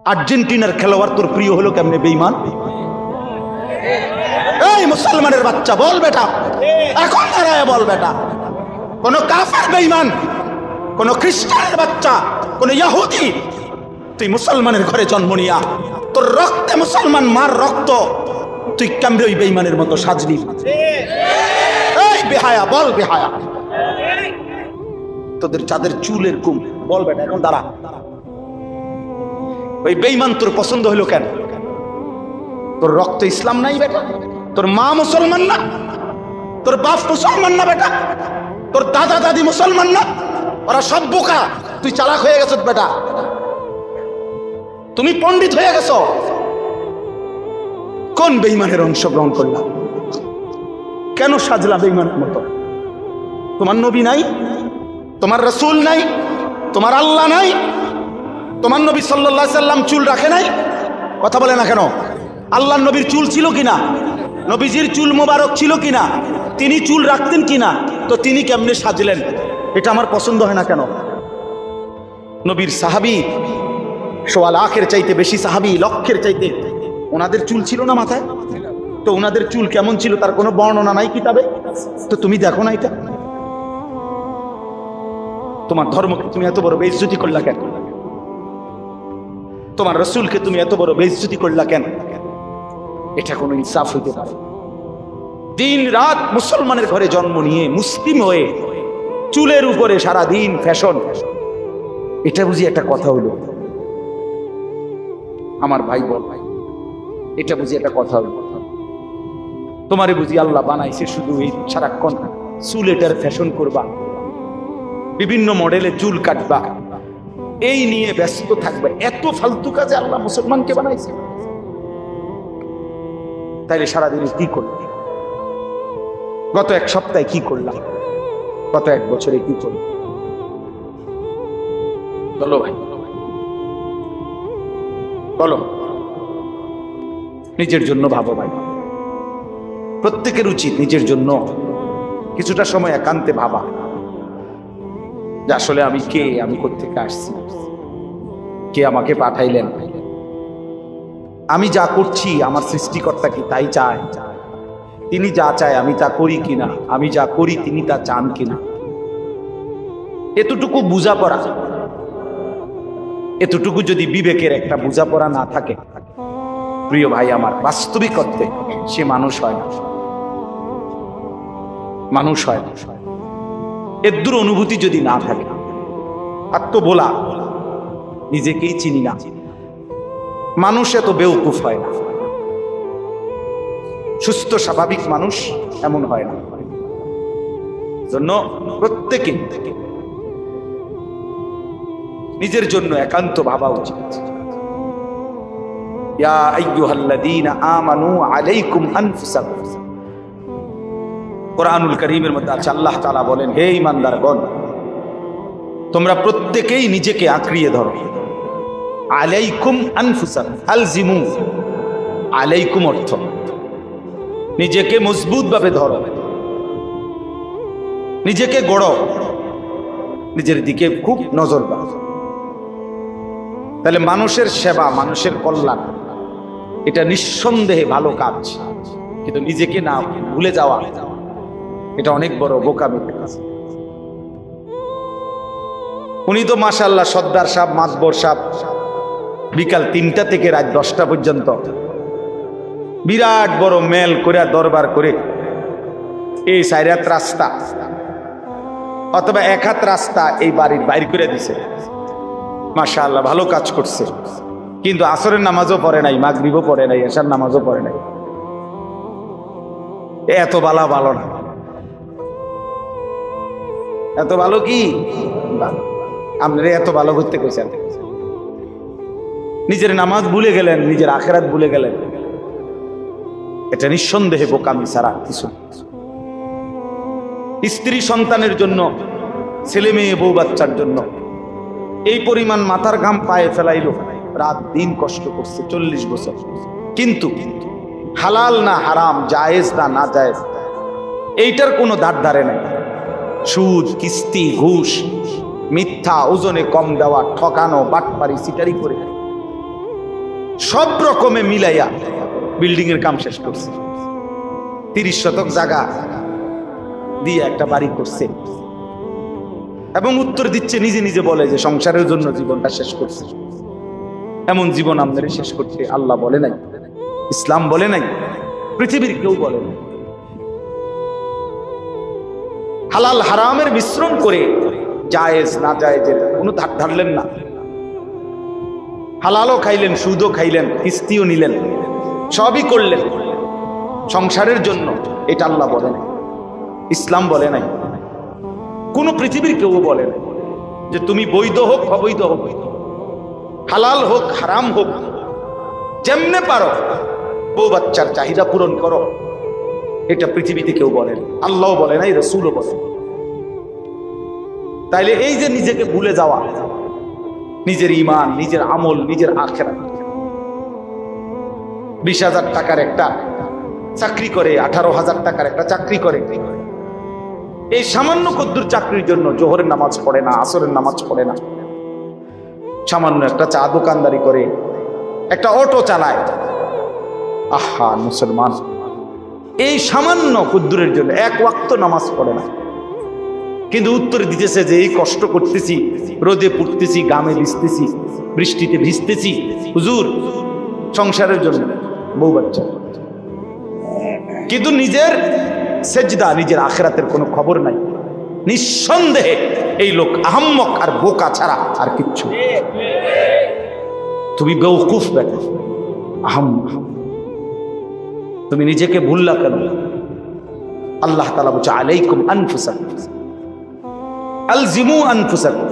আর্জেন্টিনার খেলোয়াড় তোর প্রিয় হলো কেমনে বেঈমান? এই মুসলমানের বাচ্চা বল বেটা, এখন দাঁড়ায় বল বেটা, কোন কাফের বেঈমান, কোন খ্রিস্টানের বাচ্চা, কোন ইহুদি, তুই মুসলমানের ঘরে জন্ম নিয়া তোর রক্তে মুসলমান মার রক্ত, তুই কেমনে ওই বেঈমানের মতো সাজলি? এই বেহায়া বল, বেহায়া তোদের যাদের চুলের কুম, বল বেটা এখন দাঁড়া, ওই বেঈমান তোর পছন্দ হলো কেন? তোর রক্ত ইসলাম নাই বেটা, তোর মা মুসলমান না, তোর বাপ মুসলমান না বেটা, তোর দাদা দাদি মুসলমান না, ওরা সব বোকা, তুই চালাক হয়ে গেছ বেটা, তুমি পণ্ডিত হয়ে গেছো। কোন বেঈমানের অংশগ্রহণ করলাম? কেন সাজলা বেঈমানের মতো? তোমার নবী নাই, তোমার রাসূল নাই, তোমার আল্লাহ নাই, তোমার নবী সাল্লাল্লাহু আলাইহি সাল্লাম চুল রাখে নাই? কথা বলে না কেন? আল্লাহর নবীর চুল ছিল কিনা? নবীজির চুল মোবারক ছিল কিনা? তিনি চুল রাখতেন কিনা? তো তিনি কেমনে সাজলেন? এটা আমার পছন্দ হয় না কেন? নবীর সাহাবী সোয়া লাখের চাইতে বেশি সাহাবী, লক্ষের চাইতে, ওনাদের চুল ছিল না মাথায়? তো ওনাদের চুল কেমন ছিল তার কোনো বর্ণনা নাই কিতাবে? তো তুমি দেখো না এটা? তোমার ধর্মকে তুমি এত বড় বেইজ্জতি করলা কেন? তোমার রাসূলকে তুমি এত বড় বেইজ্জতি করলা কেন? এটা কোনো ইনসাফ হইতে পারে? দিন রাত মুসলমানের ঘরে জন্ম নিয়ে মুসলিম হয়ে চুলের উপরে সারা দিন ফ্যাশন, এটা বুঝি একটা কথা হলো? আমার ভাই বল ভাই, এটা বুঝি একটা কথা হলো? তোমারে বুঝি আল্লাহ বানাইছে শুধু এই সারাক্ষণ চুলেটার ফ্যাশন করবা, বিভিন্ন মডেলের চুল কাটবা, এই নিয়ে ব্যস্ত থাকবে? এত ফালতু কাজে আল্লাহ মুসলমানকে বানাইছে? তাইলে সারাদিনে কি করলাম? গত এক সপ্তাহে কি করলাম? গত এক বছরে কি করলাম? বলো ভাই, বলো। নিজের জন্য ভাবো ভাই, প্রত্যেকের উচিত নিজের জন্য কিছুটা সময় একান্তে ভাবা যে আসলে আমি কে, আমি কোত্থেকে আসছি, কে আমাকে পাঠাইলেন, আমি যা করছি আমার সৃষ্টিকর্তা কি তাই চায়? তিনি যা চায় আমি তা করি কিনা, আমি যা করি তিনি তা চান কিনা? এতটুকু বোঝাপড়া, এতটুকু যদি বিবেকের একটা বোঝাপড়া না থাকে, প্রিয় ভাই আমার, বাস্তবিক অর্থে সে মানুষ হয় না, মানুষ হয় না। এদুর অনুভূতি যদি না থাকে, আত্মবোলা, নিজেকেই চিনি না, মানুষ এত বেউকুফ হয় না। সুস্থ স্বাভাবিক মানুষ এমন হয় না। জন্য প্রত্যেকে নিজের জন্য একান্ত ভাবা উচিত। ইয়া আইয়ুহাল্লাযীনা আমানু আলাইকুম আনফুসাকুম, কোরআনুল কারীমের মধ্যে আছে, আল্লাহ তাআলা বলেন, হে ঈমানদারগণ, তোমরা প্রত্যেকেই নিজেকে আঁকড়িয়ে ধরো। আলাইকুম আনফুসাকুম, আলজিমু, আলাইকুম অর্থ নিজেকে মজবুত ভাবে ধরো, নিজেকে গড়ো, নিজের দিকে খুব নজর দাও। তাহলে মানুষের সেবা, মানুষের কল্যাণ, এটা নিঃসন্দেহে ভালো কাজ, কিন্তু নিজেকে না ভুলে যাওয়া, এটা অনেক বড় বোকামির কাজ। উনি তো মাশাআল্লাহ সর্দার সাহেব, মাতবর সাহেব, বিকাল ৩টা থেকে রাত 10টা পর্যন্ত বিরাট বড় মেল করে দরবার করে এই ৪ হাত রাস্তা অথবা ১ হাত রাস্তা এই বাড়ির বাইর করে দিছে। মাশাআল্লাহ ভালো কাজ করছে, কিন্তু আসরের নামাজও পড়ে নাই, মাগরিবও পড়ে নাই, এশার নামাজও পড়ে নাই। এত ভালো ভালো না, এত ভালো কি আপনারা এত ভালো করতে কইছেন? নিজের নামাজ ভুলে গেলেন, নিজের আখিরাত ভুলে গেলেন, এটা নিঃসন্দেহে বোকামি ছাড়া কিছু। স্ত্রী সন্তানের জন্য, ছেলে মেয়ে বউ বাচ্চার জন্য এই পরিমাণ মাথার ঘাম পায়ে ফেলাইলো, রাত দিন কষ্ট করছে 40 বছর, কিন্তু হালাল না হারাম, জায়েজ না না জায়েজ, এইটার কোনো ধার ধারে নাই। সুদ, কিস্তি, ঘুষ, মিথ্যা, ওজনে কম দেওয়া, ঠকানো, বাটপারি, সিটারি করে সব রকমে মিলাইয়া বিল্ডিং এর কাম শেষ করছে। 30 শতক জায়গা দিয়ে একটা বাড়ি করছে এবং উত্তর দিচ্ছে, নিজে নিজে বলে যে সংসারের জন্য জীবনটা শেষ করছে। এমন জীবন আমাদের শেষ করতে আল্লাহ বলে নাই, ইসলাম বলে নাই, পৃথিবীর কেউ বলে নাই। হালাল হারামের মিশ্রণ করে জায়েজ না জায়েজের কোনো ধার ধারলেন না। হালালও খাইলেন, সুদও খাইলেন, কিস্তিও নিলেন, সবই করলেন সংসারের জন্য। এটা আল্লাহ বলে নাই, ইসলাম বলে নাই, কোন পৃথিবীর কেউ বলে নাই যে তুমি বৈধ হোক অবৈধ হোক, হালাল হোক হারাম হোক, যেমনে পারো বউ বাচ্চার চাহিদা পূরণ করো। এটা পৃথিবীতে কেউ বলেন, আল্লাহও বলে নাই, রাসূলও বলে। তাইলে এই যে নিজেকে ভুলে যাওয়া, নিজের ঈমান, নিজের আমল, নিজের আখিরাত, 20,000 টাকার একটা চাকরি করে, 18,000 টাকার একটা চাকরি করে, এই সামান্য কদ্দুর চাকরির জন্য জোহরের নামাজ পড়ে না, আসরের নামাজ পড়ে না, সামান্য একটা চা দোকানদারি করে, একটা অটো চালায়। আহা মুসলমান, এই সামান্য কদ্দুরের জন্য এক ওয়াক্ত নামাজ পড়ে না, কিন্তু উত্তর দিতেছে যে এই কষ্ট করতেছি, রোদে পুড়তেছি, গামে ভিজতেছি, বৃষ্টিতে ভিজতেছি হুজুর সংসারের জন্য, বউ বাচ্চা। কিন্তু নিজের সেজদা, নিজের আখিরাতের কোনো খবর নাই। নিঃসন্দেহে এই লোক আহাম্মক আর বোকা ছাড়া আর কিচ্ছু। তুমি বেওকুফ বেটা, আহাম্মক। তুমি নিজেকে ভুললা কেন? আল্লাহ তাআলা বলছে আলাইকুম আনফুসাকুম আলজিমু আনফুসাকুম।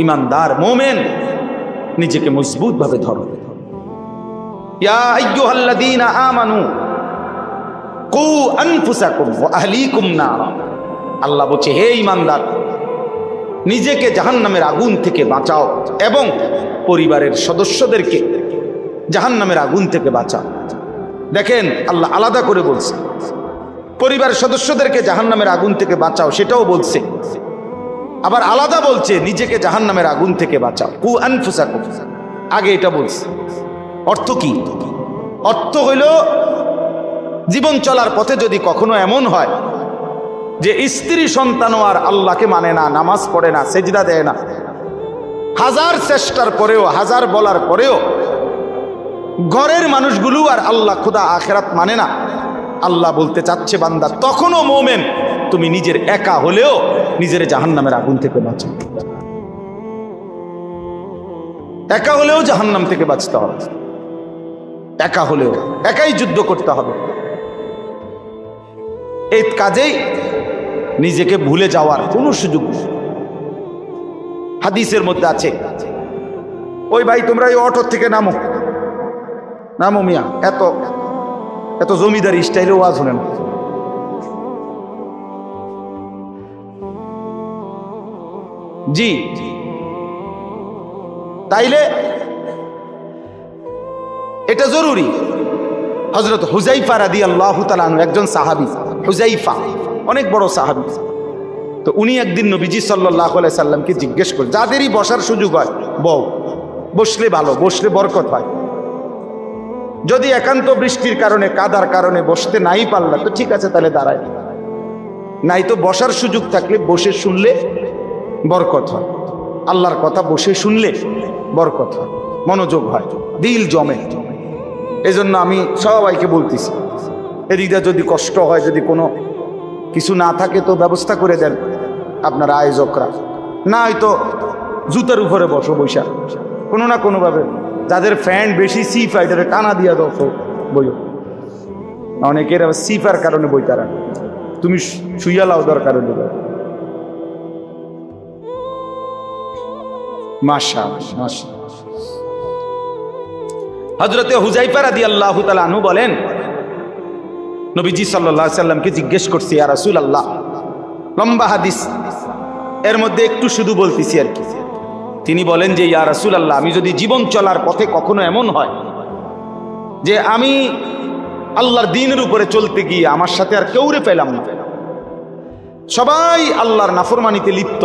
ঈমানদার মুমিন নিজেকে মজবুত ভাবে ধরো। ইয়া আইয়ুহাল্লাযীনা আমানু কু আনফুসাকুম ওয়া আহলিকুম নারা। আল্লাহ বলছে হে ঈমানদার, নিজেকে জাহান্নামের আগুন থেকে বাঁচাও এবং পরিবারের সদস্যদেরকে জাহান্নামের আগুন থেকে বাঁচাও। দেখেন আল্লাহ আলাদা করে বলছে, পরিবারের সদস্যদেরকে জাহান্নামের আগুন থেকে বাঁচাও, সেটাও বলছে। আবার আলাদা বলছে নিজেকে জাহান্নামের আগুন থেকে বাঁচাও, কু আনফুসাকুম। আগে এটা বলছে। অর্থ কি? অর্থ হইল জীবন চলার পথে যদি কখনো এমন হয় যে স্ত্রী সন্তানও আর আল্লাহকে মানে না, নামাজ পড়ে না, সেজদা দেয় না, হাজার চেষ্টার পরেও, হাজার বলার পরেও ঘরের মানুষগুলো আর আল্লাহ খুদা আখিরাত মানে না, আল্লাহ বলতে চাচ্ছে বান্দা তখনও মোমেন তুমি নিজের একা হলেও নিজের জাহান্নামের আগুন থেকে বাঁচো। একা হলেও জাহান্নাম থেকে বাঁচতে হবে, একা হলেও একাই যুদ্ধ করতে হবে। এই কাজেই নিজেকে ভুলে যাওয়ার কোনো সুযোগ নেই। হাদিসের মধ্যে আছে, ওই ভাই তোমরা এই অটো থেকে নামো, নামো মিয়া, এত এত জমিদারি স্টাইলে ওয়াজ শুনেন। জি, তাইলে এটা জরুরি। হযরত হুযাইফা রাদিয়াল্লাহু তাআলা আনহু একজন সাহাবী, হুযাইফা অনেক বড় সাহাবী। তো উনি একদিন নবীজি সাল্লাল্লাহু আলাইহি সাল্লামকে জিজ্ঞেস করে, যাদেরই বসার সুযোগ হয় বউ, বসলে ভালো, বসলে বরকত হয়। যদি একান্ত বৃষ্টির কারণে, কাদার কারণে বসতে নাই পারলা তো ঠিক আছে, তাহলে দাঁড়ায়, নাই তো বসার সুযোগ থাকলে বসে শুনলে বরকত হয়। আল্লাহর কথা বসে শুনলে বরকত হয়, মনোযোগ হয়, দিল জমে। এই জন্য আমি সবাইকে বলতেছি, এদিকটা যদি কষ্ট হয়, যদি কোনো কিছু না থাকে তো ব্যবস্থা করে দেন আপনারা আয়োজকরা, না হয়তো জুতার উপরে বসো, বৈশা কোনো না কোনোভাবে। যাদের ফ্যান বেশি সি পায় তাদের টানা দিয়া দাও বইও। অনেকের আবার সিফার কারণে বই তারা, তুমি শুইয়া লাও দরকার হলে। মাশাআল্লাহ। হযরতে হুযাইফা রাদিয়াল্লাহু তাআলা আনহু বলেন, নবীজি সাল্লাল্লাহু আলাইহি সাল্লামকে জিজ্ঞেস করছি, ইয়া রাসূলুল্লাহ, লম্বা হাদিস, এর মধ্যে একটু শুধু বলতেছি আর কি। তিনি বলেন যে ইয়া রাসূলুল্লাহ, আমি যদি জীবন চলার পথে কখনো এমন হয় যে আমি আল্লাহর দ্বীনের উপরে চলতে গিয়ে আমার সাথে আর কেউরে পেলাম না, সবাই আল্লাহর নাফরমানিতে লিপ্ত,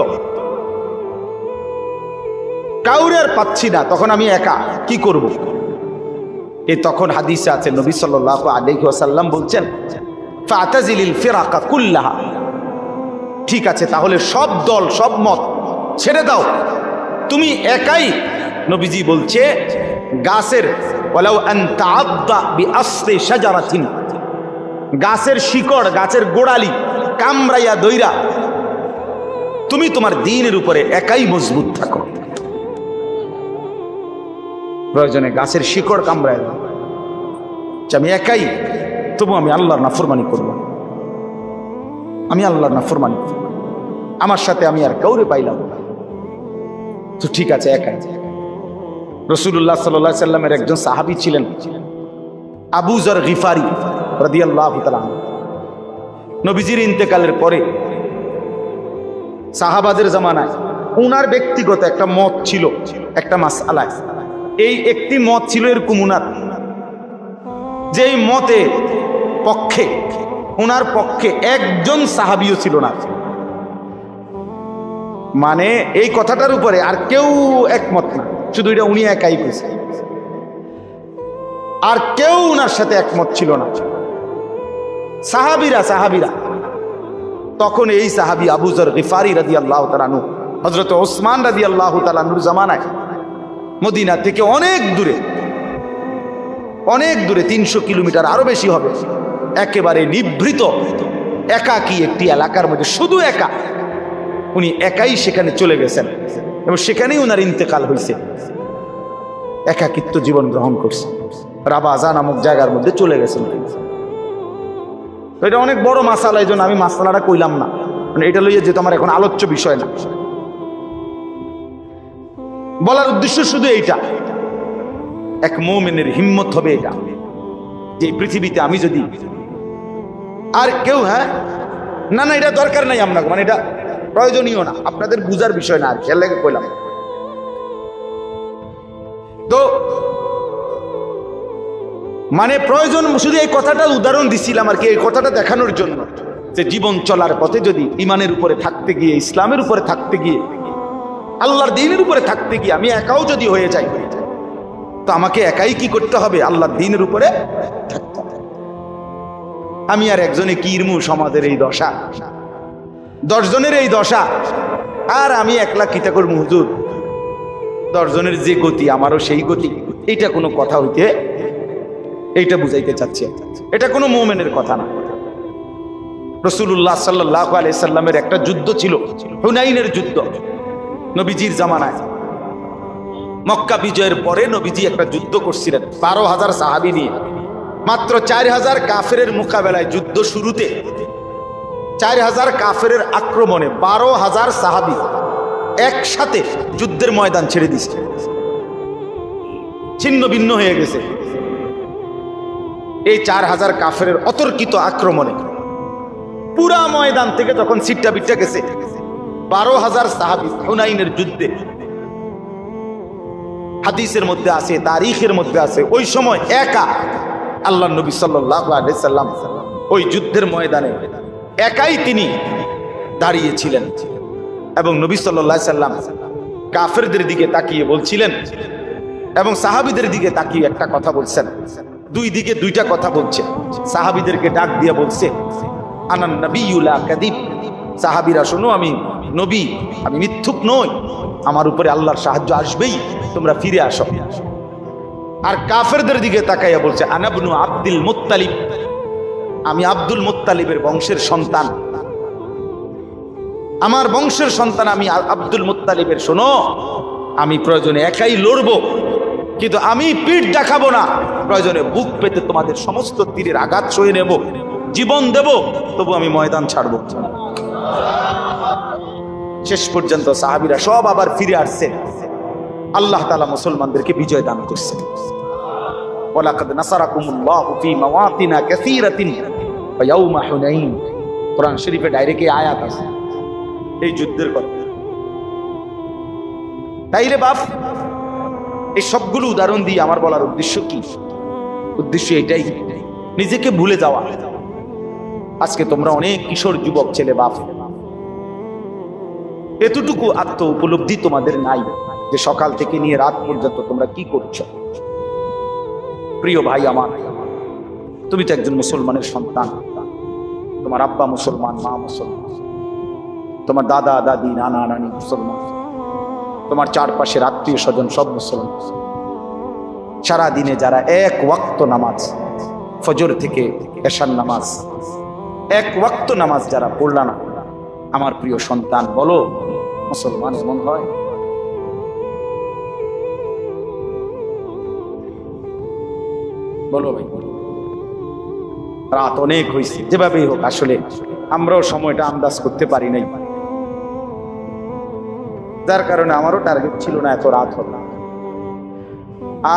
কাউরে আর পাচ্ছি না, তখন আমি একা, কি করব? এই তখন হাদিসে আছে নবী সাল্লাল্লাহু আলাইহি ওয়াসাল্লাম বলছেন ফাতাজিলিল ফিরাকা কুল্লাহা, ঠিক আছে তাহলে সব দল সব মত ছেড়ে দাও, তুমি একাই। নবীজি বলছে গাছের ওয়ালাউ আন তাআদ্দা বিআসলি শাজারাতিন, গাছের শিকড় গাছের গোড়ালি কামড়াইয়া দইরা তুমি তোমার দ্বীনের উপরে একাই মজবুত থাকো। প্রয়োজনে গাছের শিকড় কামড়ায় দাও, আমি একাই, তবু আমি আল্লাহর নাফরমানি করব, আমি আল্লাহর নাফরমানি করব, আমার সাথে আমি আর কাউরে পাইলাম না, তো ঠিক আছে একাই। রাসূলুল্লাহ সাল্লাল্লাহু আলাইহি সাল্লামের একজন সাহাবী ছিলেন আবু যর গিফারি রাদিয়াল্লাহু তাআলা। নবীজির ইন্তেকালের পরে সাহাবাদের জামানায় উনার ব্যক্তিগত একটা মত ছিল, একটা মাসআলায়। এই একটি মত ছিল এরকম উনার, যে এই মতে পক্ষে উনার পক্ষে একজন সাহাবীও ছিল না, মানে এই কথাটার উপরে আর কেউ একমত না, শুধু এটা উনি একাই কইছে, আর কেউ উনার সাথে একমত ছিল না। সাহাবীরা তখন এই সাহাবী আবু যর গিফারি রাদিয়াল্লাহু তাআলা আনহু, হযরত ওসমান রাদিয়াল্লাহু তাআলা আনহুর জামানায় মদিনা থেকে অনেক দূরে 300 কিলোমিটার আরো বেশি হবে, একেবারে নিভৃত একাকী একটি এলাকার মধ্যে শুধু একা, উনি একাই সেখানে চলে গেছেন এবং সেখানেই উনার ইন্তেকাল হয়েছে। একাকিত্ব জীবন গ্রহণ করছে, রাবাজা নামক জায়গার মধ্যে চলে গেছেন। এটা অনেক বড় মাসালা, এই জন্য আমি মাসালাটা কইলাম না, মানে এটা লইয়া যেহেতু আমার এখন আলোচ্য বিষয় না। বলার উদ্দেশ্য শুধু এইটা, এক মুমিনের হিম্মত হবে এটা, যে পৃথিবীতে আমি যদি আর কেউ না এটা দরকার নাই আপনাকে, মানে এটা প্রয়োজনীয় না, আপনাদের বুঝার বিষয় না, আর খেয়াল লাগে কইলাম। তো মানে প্রয়োজন শুধু এই কথাটা উদাহরণ দিছিলাম আর কি, এই কথাটা দেখানোর জন্য যে জীবন চলার পথে যদি ইমানের উপরে থাকতে গিয়ে, ইসলামের উপরে থাকতে গিয়ে, আল্লাহর দ্বীনের উপরে থাকতে গিয়ে আমি একাও যদি হয়ে যাই, তো আমাকে একাই কি করতে হবে? আল্লাহর দ্বীনের উপরে থাকতে হবে। আমি আর একজনে কি ইরমু, সমাজের এই দশা, 10 জনের এই দশা, আর আমি একলা কিতা করবো হুজুর, 10 জনের যে গতি আমারও সেই গতি, এটা কোনো কথা হইতে, এইটা বুঝাইতে চাচ্ছি, এটা কোনো মুমিনের কথা না। রাসূলুল্লাহ সাল্লাল্লাহু আলাইহি সাল্লামের একটা যুদ্ধ ছিল, হুনাইনের যুদ্ধ, নবীজির জামানায়। মক্কা বিজয়ের পরে নবীজি একটা যুদ্ধ করছিলেন 12,000 সাহাবী নিয়ে, মাত্র 4,000 কাফেরের মোকাবেলায়, যুদ্ধ শুরুতে 4,000 কাফেরের আক্রমণে 12,000 সাহাবী একসাথে যুদ্ধের ময়দান ছেড়ে দিচ্ছে, ছিন্ন ভিন্ন হয়ে গেছে। এই 4,000 কাফেরের অতর্কিত আক্রমণে পুরা ময়দান থেকে যখন সিট্টা বিট্টা গেছে, 12,000 সাহাবী হুনাইনের যুদ্ধে, হাদিসের মধ্যে আছে, তারিখের মধ্যে আছে, ওই সময় একা আল্লাহর নবী সাল্লাল্লাহু আলাইহি সাল্লাম ওই যুদ্ধের ময়দানে একাই তিনি দাঁড়িয়েছিলেন, এবং নবী সাল্লাল্লাহু আলাইহি সাল্লাম কাফেরদের দিকে তাকিয়ে বলছিলেন এবং সাহাবীদের দিকে তাকিয়ে একটা কথা বলছেন, দুই দিকে দুইটা কথা বলছে। সাহাবীদেরকে ডাক দিয়ে বলছে, আনান নাবিয়্যু লা কাযিব, সাহাবীরা শোনো, আমি নবী, আমি মিথ্যুক নই, আমার উপরে আল্লাহর সাহায্য আসবেই, তোমরা ফিরে আসো। আর কাফেরদের দিকে তাকাইয়া বলছে, আনা ইবনু আব্দুল মুত্তালিব, আমি আব্দুল মুত্তালিবের বংশের সন্তান, আমার বংশের সন্তান আমি আব্দুল মুত্তালিবের, শোনো, আমি প্রয়োজনে একাই লড়বো, কিন্তু আমি পিঠ দেখাবো না, প্রয়োজনে বুক পেতে তোমাদের সমস্ত তীরের আঘাত সয়ে নেব, জীবন দেব, তবু আমি ময়দান ছাড়বো। শেষ পর্যন্ত সাহাবীরা সব আবার ফিরে আসছে, আল্লাহ তাআলা মুসলমানদেরকে বিজয় দান করছেন। ওয়ালাকাদ নাসারাকুমুল্লাহু ফি মাওয়াতিনা কাসীরাতিন ওয়া ইয়াউমা হুনাইন, কোরআন শরীফে ডাইরেক্ট এই আয়াত আছে এই যুদ্ধের কথা। তাইলে বাপ, এই সবগুলো উদাহরণ দিয়ে আমার বলার উদ্দেশ্য কি? উদ্দেশ্য এটাই, নিজেকে ভুলে যাওয়া। আজকে তোমরা অনেক কিশোর যুবক ছেলে বাপ, এতটুকু আত্ম উপলব্ধি তোমাদের নাই যে সকাল থেকে নিয়ে রাত পর্যন্ত তোমরা কি করছো। প্রিয় ভাই আমার, তুমি তো একজন মুসলমানের সন্তান। তোমার আব্বা মুসলমান, মা মুসলমান, তোমার দাদা দাদি নানা নানি মুসলমান, তোমার চারপাশের আত্মীয় স্বজন সব মুসলমান। সারা দিনে যারা এক ওয়াক্ত নামাজ, ফজর থেকে এশার নামাজ, এক ওয়াক্ত নামাজ যারা পড়লা না, আমার প্রিয় সন্তান, বলো মুসলমান এমন হয়? বলো ভাই। রাত অনেক হয়েছে, যেভাবেই হোক, আসলে আমরাও সময়টা আন্দাজ করতে পারি নাই, যার কারণে আমারও টার্গেট ছিল না এত রাত হল।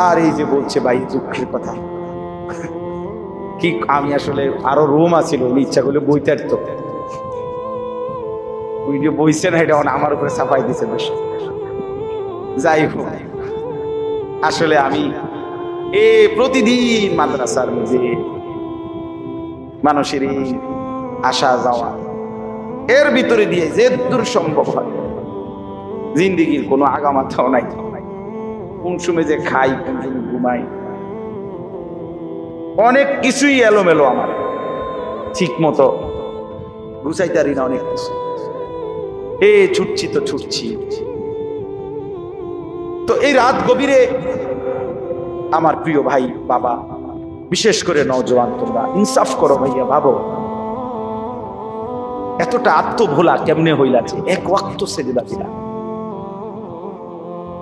আর এই যে বলছে ভাই দুঃখের কথা, কি আমি আসলে আরো রুম আছিল, ইচ্ছা করলে বইতে আসতো, ভিডিও বইছে না, এটা আমার উপরে ছাপাই দিছে বেশি। যাই হোক, আসলে আমি প্রতিদিন মাদ্রাসার মধ্যে মানুষের আসা যাওয়া, এর ভিতরে দিয়ে যে দূর সম্ভব হয়, জিন্দিগির কোনো আগামাথাও নাই, কোন সময় যে খাই, কোন সময় ঘুমাই, অনেক কিছুই এলোমেলো, আমার ঠিক মতো বুঝাইতারি না অনেক কিছু। ছুটছি তো ছুটছি। তো এই রাত গভীরে আমার প্রিয় ভাই বাবা, বিশেষ করে নওজোয়ান, তোমরা ইনসাফ করো ভাইয়া, ভাবো এতটা আত্মভোলা কেমনে হইলাছে, এক ওয়াক্ত সেজদা দিলা।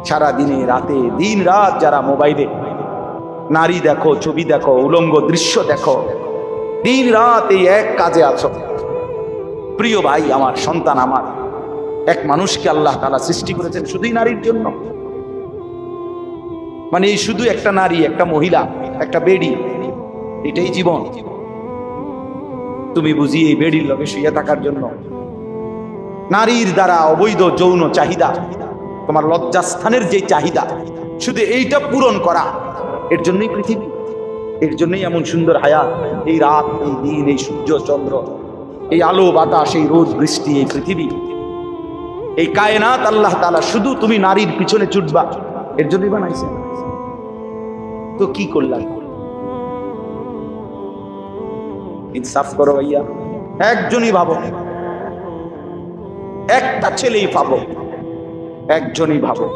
সারা দিনে রাতে দিন রাত যারা মোবাইলে নারী দেখো, ছবি দেখো, উলঙ্গ দৃশ্য দেখো, দিন রাত এই এক কাজে আছো। প্রিয় ভাই আমার, সন্তান আমার, এক মানুষকে আল্লাহ তাআলা সৃষ্টি করেছেন শুধুই নারীর জন্য। মানে এই শুধু একটা নারী, একটা মহিলা, একটা বেডি, এটাই জীবন? তুমি বুঝি এই বেডির লগে শুয়ে থাকার জন্য? নারীর দ্বারা অবৈধ যৌন চাহিদা, তোমার লজ্জাস্থানের যে চাহিদা, শুধু এইটা পূরণ করা, এর জন্যই পৃথিবী, এর জন্যই এমন সুন্দর হায়াত। এই রাত, এই দিন, এই সূর্য চন্দ্র, এই আলো বাতাস, এই রোদ বৃষ্টি, এই পৃথিবী, এই কায়নাত আল্লাহ তাআলা শুধু তুমি নারীর পিছনে ছুটবা, এর জন্যই বানাইছে। তো কি করলাম? ইনসাফ করো ভাইয়া, একজনই ভাবো, একটা ছেলেই ভাবো, একজনই ভাবো।